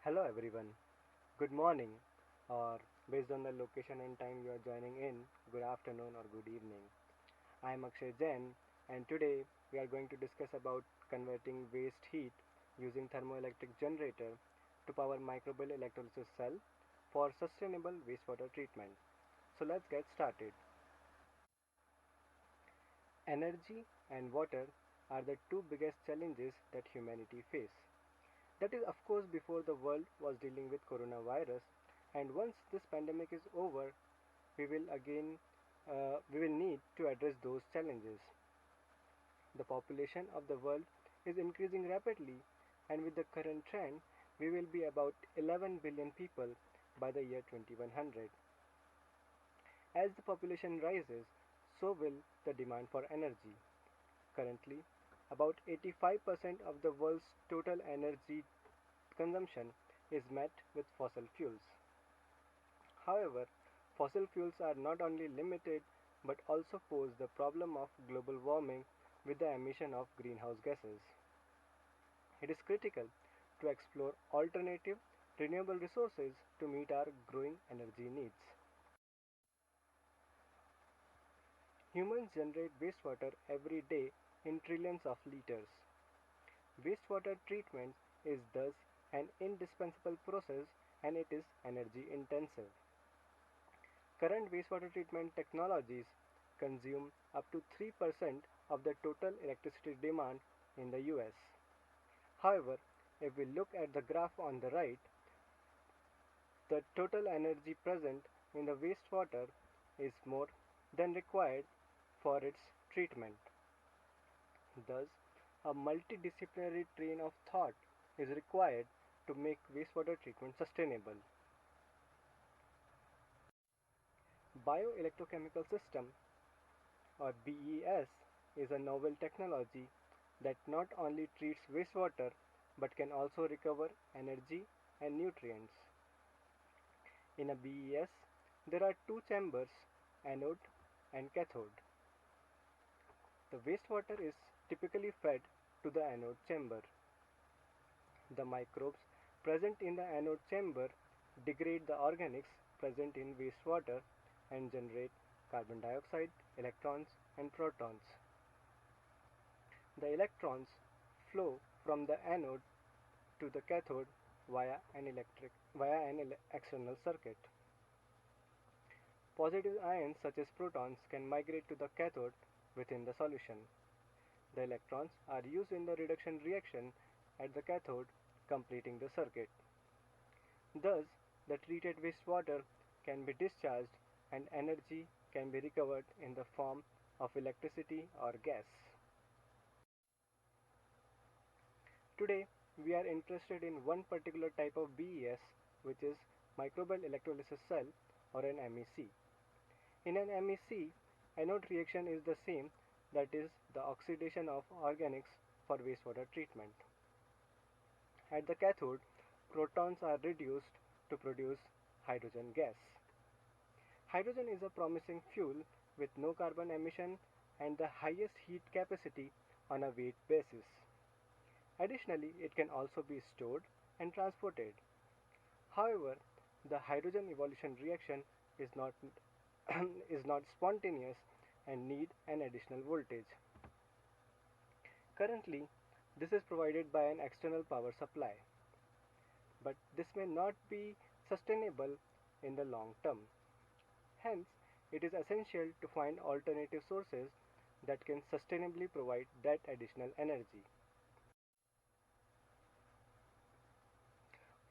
Hello everyone. Good morning, or based on the location and time you are joining in, good afternoon or good evening. I am Akshay Jain, and today we are going to discuss about converting waste heat using thermoelectric generator to power microbial electrolysis cell for sustainable wastewater treatment. So let's get started. Energy and water are the two biggest challenges that humanity face. That is, of course, before the world was dealing with coronavirus, and once this pandemic is over, we will need to address those challenges. The population of the world is increasing rapidly, and with the current trend, we will be about 11 billion people by the year 2100. As the population rises, so will the demand for energy. Currently, about 85% of the world's total energy consumption is met with fossil fuels. However, fossil fuels are not only limited but also pose the problem of global warming with the emission of greenhouse gases. It is critical to explore alternative renewable resources to meet our growing energy needs. Humans generate wastewater every day in trillions of liters. Wastewater treatment is thus an indispensable process and it is energy intensive. Current wastewater treatment technologies consume up to 3% of the total electricity demand in the US. However, if we look at the graph on the right, the total energy present in the wastewater is more than required for its treatment. Thus, a multidisciplinary train of thought is required to make wastewater treatment sustainable. Bioelectrochemical system or BES is a novel technology that not only treats wastewater but can also recover energy and nutrients. In a BES, there are two chambers, anode and cathode. The wastewater is typically fed to the anode chamber. The microbes present in the anode chamber degrade the organics present in wastewater and generate carbon dioxide, electrons, and protons. The electrons flow from the anode to the cathode via an external circuit. Positive ions such as protons can migrate to the cathode within the solution. The electrons are used in the reduction reaction at the cathode, completing the circuit. Thus, the treated wastewater can be discharged and energy can be recovered in the form of electricity or gas. Today, we are interested in one particular type of BES, which is microbial electrolysis cell or an MEC. In an MEC, anode reaction is the same, that is the oxidation of organics for wastewater treatment. At the cathode, protons are reduced to produce hydrogen gas. Hydrogen is a promising fuel with no carbon emission and the highest heat capacity on a weight basis. Additionally, it can also be stored and transported. However, the hydrogen evolution reaction is not is not spontaneous and need an additional voltage. Currently, this is provided by an external power supply, but this may not be sustainable in the long term. Hence, it is essential to find alternative sources that can sustainably provide that additional energy.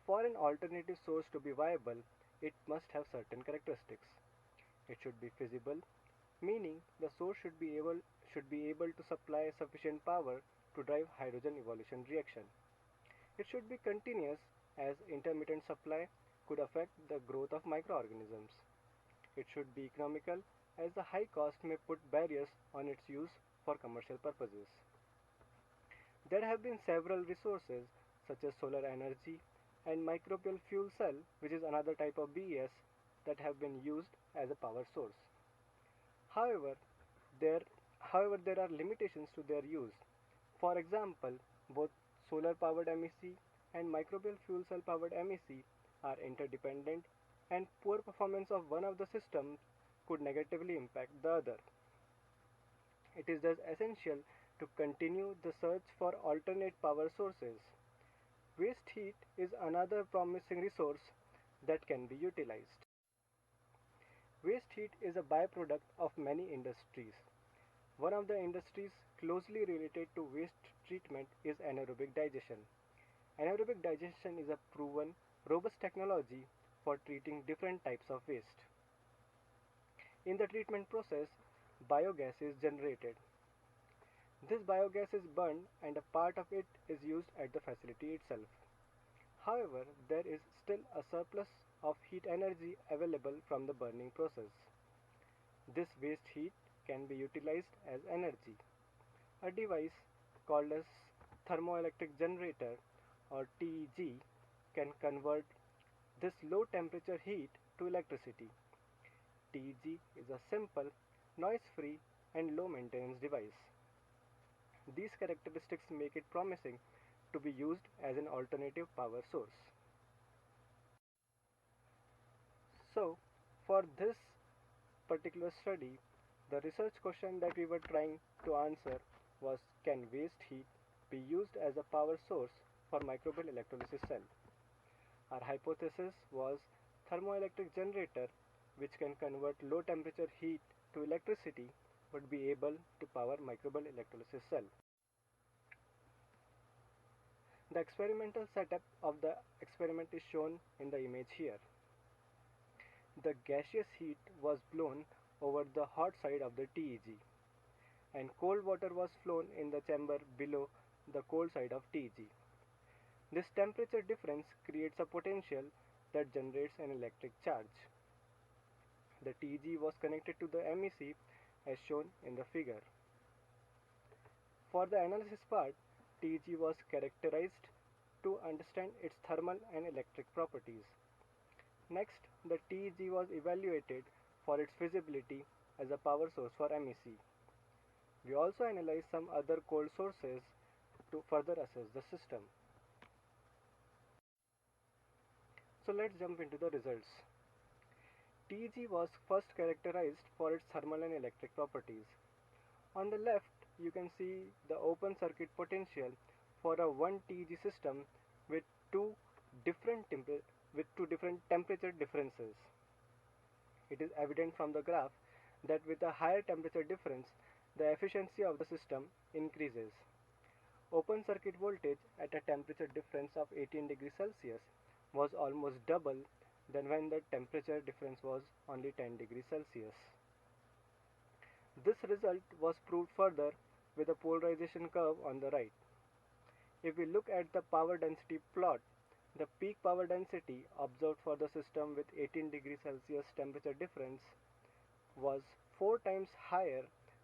For an alternative source to be viable, it must have certain characteristics. It should be feasible, meaning the source should be able to supply sufficient power to drive hydrogen evolution reaction. It should be continuous as intermittent supply could affect the growth of microorganisms. It should be economical as the high cost may put barriers on its use for commercial purposes. There have been several resources such as solar energy and microbial fuel cell, which is another type of BES that have been used as a power source. However, there however there are limitations to their use. For example, both solar powered MEC and microbial fuel cell powered MEC are interdependent, and poor performance of one of the systems could negatively impact the other. It is thus essential to continue the search for alternate power sources. Waste heat is another promising resource that can be utilized. Waste heat is a byproduct of many industries. One of the industries closely related to waste treatment is anaerobic digestion. Anaerobic digestion is a proven, robust technology for treating different types of waste. In the treatment process, biogas is generated. This biogas is burned and a part of it is used at the facility itself. However, there is still a surplus of heat energy available from the burning process. This waste heat can be utilized as energy. A device called as thermoelectric generator or TEG can convert this low temperature heat to electricity. TEG is a simple, noise-free and low maintenance device. These characteristics make it promising to be used as an alternative power source. So, for this particular study, the research question that we were trying to answer was, can waste heat be used as a power source for microbial electrolysis cell? Our hypothesis was thermoelectric generator, which can convert low temperature heat to electricity, would be able to power microbial electrolysis cell. The experimental setup of the experiment is shown in the image here. The gaseous heat was blown over the hot side of the TEG, and cold water was flown in the chamber below the cold side of TEG. This temperature difference creates a potential that generates an electric charge. The TEG was connected to the MEC as shown in the figure. For the analysis part, TEG was characterized to understand its thermal and electric properties. Next, the TEG was evaluated for its feasibility as a power source for MEC. We also analyzed some other cold sources to further assess the system. So let's jump into the results. TEG was first characterized for its thermal and electric properties. On the left, you can see the open circuit potential for a 1 TEG system with two different temperature differences. It is evident from the graph that with a higher temperature difference, the efficiency of the system increases. Open circuit voltage at a temperature difference of 18 degrees Celsius was almost double than when the temperature difference was only 10 degrees Celsius. This result was proved further with a polarization curve on the right. If we look at the power density plot, the peak power density observed for the system with 18 degrees Celsius temperature difference was 4 times higher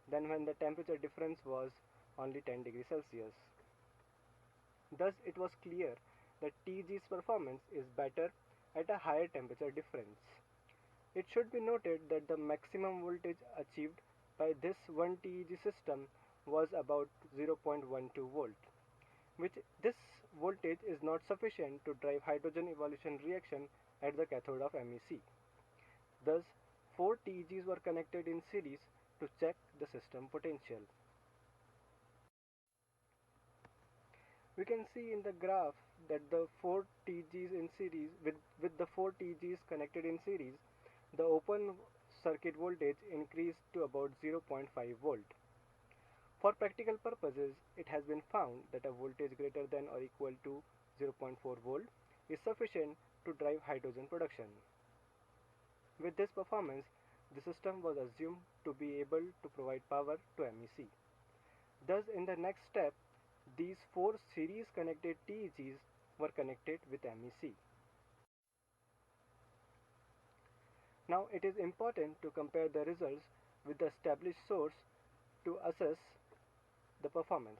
than when the temperature difference was only 10 degrees Celsius. Thus, it was clear that TEG's performance is better at a higher temperature difference. It should be noted that the maximum voltage achieved by this 1 TEG system was about 0.12 volt, which this voltage is not sufficient to drive hydrogen evolution reaction at the cathode of MEC. Thus, 4 TEGs were connected in series to check the system potential. We can see in the graph that the 4 TEGs in series, with the 4 TEGs connected in series, the open circuit voltage increased to about 0.5 volt. For practical purposes, it has been found that a voltage greater than or equal to 0.4 volt is sufficient to drive hydrogen production. With this performance, the system was assumed to be able to provide power to MEC. Thus, in the next step, these 4 series connected TEGs were connected with MEC. Now, it is important to compare the results with the established source to assess the performance.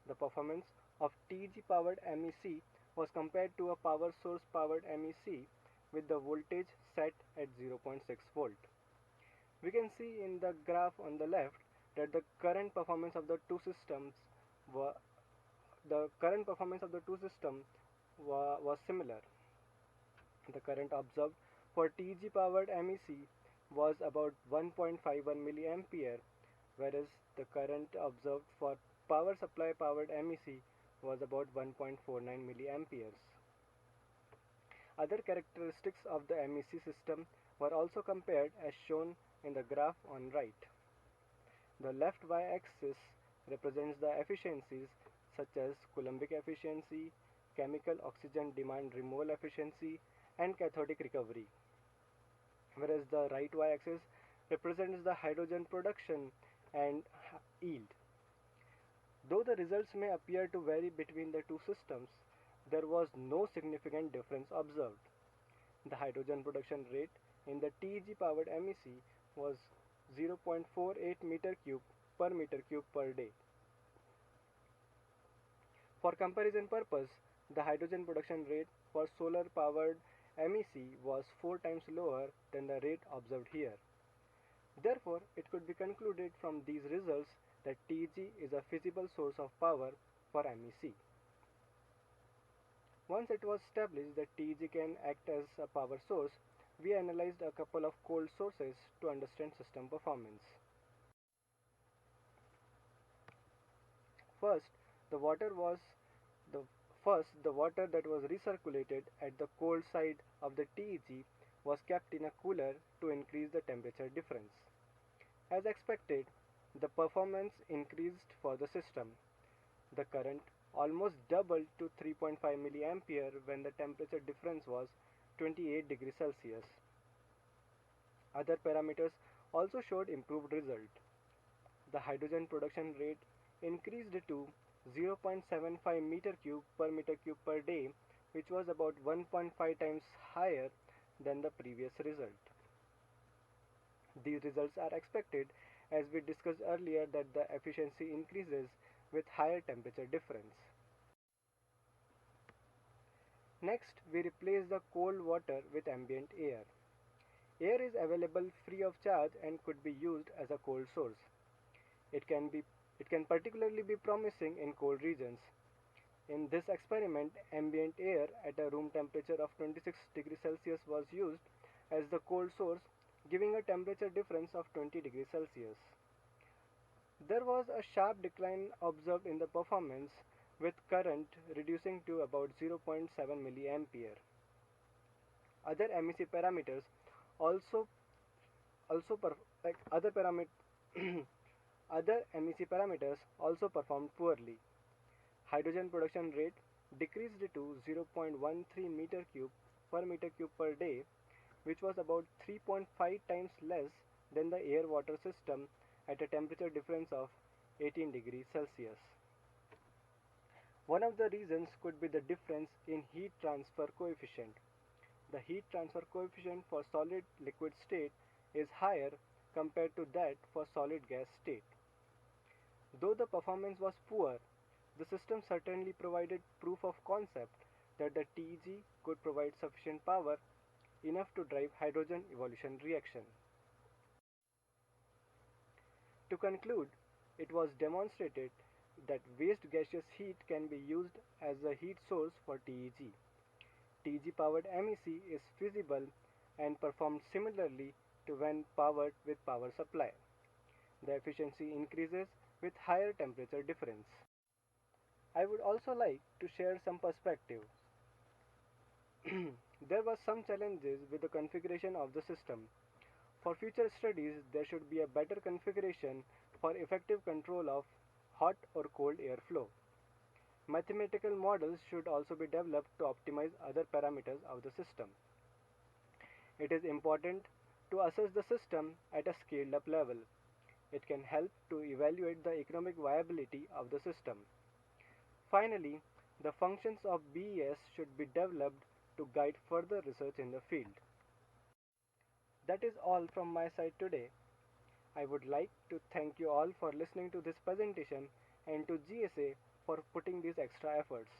The performance of TEG powered MEC was compared to a power source powered MEC with the voltage set at 0.6 volt. We can see in the graph on the left that the current performance of the two systems was similar. The current observed for TEG powered MEC was about 1.51 milliampere, whereas the current observed for power supply powered MEC was about 1.49 milliamperes. Other characteristics of the MEC system were also compared as shown in the graph on right. The left y-axis represents the efficiencies such as Coulombic efficiency, chemical oxygen demand removal efficiency, and cathodic recovery, whereas the right y-axis represents the hydrogen production and yield. Though the results may appear to vary between the two systems, there was no significant difference observed. The hydrogen production rate in the TEG powered MEC was 0.48 meter cube per day. For comparison purpose, the hydrogen production rate for solar powered MEC was 4 times lower than the rate observed here. Therefore, it could be concluded from these results that TEG is a feasible source of power for MEC. Once it was established that TEG can act as a power source, we analyzed a couple of cold sources to understand system performance. First, the water that was recirculated at the cold side of the TEG was kept in a cooler to increase the temperature difference. As expected, the performance increased for the system. The current almost doubled to 3.5 milliampere when the temperature difference was 28 degrees Celsius. Other parameters also showed improved result. The hydrogen production rate increased to 0.75 meter cube per day, which was about 1.5 times higher than the previous result. These results are expected as we discussed earlier that the efficiency increases with higher temperature difference. Next, we replace the cold water with ambient air. Air is available free of charge and could be used as a cold source. It can particularly be promising in cold regions. In this experiment, ambient air at a room temperature of 26 degrees Celsius was used as the cold source, giving a temperature difference of 20 degrees Celsius. There was a sharp decline observed in the performance, with current reducing to about 0.7 milliampere. Other MEC parameters also other MEC parameters also performed poorly. Hydrogen production rate decreased to 0.13 meter cube per day, which was about 3.5 times less than the air-water system at a temperature difference of 18 degrees Celsius. One of the reasons could be the difference in heat transfer coefficient. The heat transfer coefficient for solid-liquid state is higher compared to that for solid-gas state. Though the performance was poor, the system certainly provided proof of concept that the TEG could provide sufficient power enough to drive hydrogen evolution reaction. To conclude, it was demonstrated that waste gaseous heat can be used as a heat source for TEG. TEG powered MEC is feasible and performed similarly to when powered with power supply. The efficiency increases with higher temperature difference. I would also like to share some perspectives. There were some challenges with the configuration of the system. For future studies, there should be a better configuration for effective control of hot or cold airflow. Mathematical models should also be developed to optimize other parameters of the system. It is important to assess the system at a scaled up level. It can help to evaluate the economic viability of the system. Finally, the functions of BES should be developed to guide further research in the field. That is all from my side today. I would like to thank you all for listening to this presentation and to GSA for putting these extra efforts.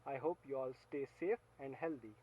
I hope you all stay safe and healthy.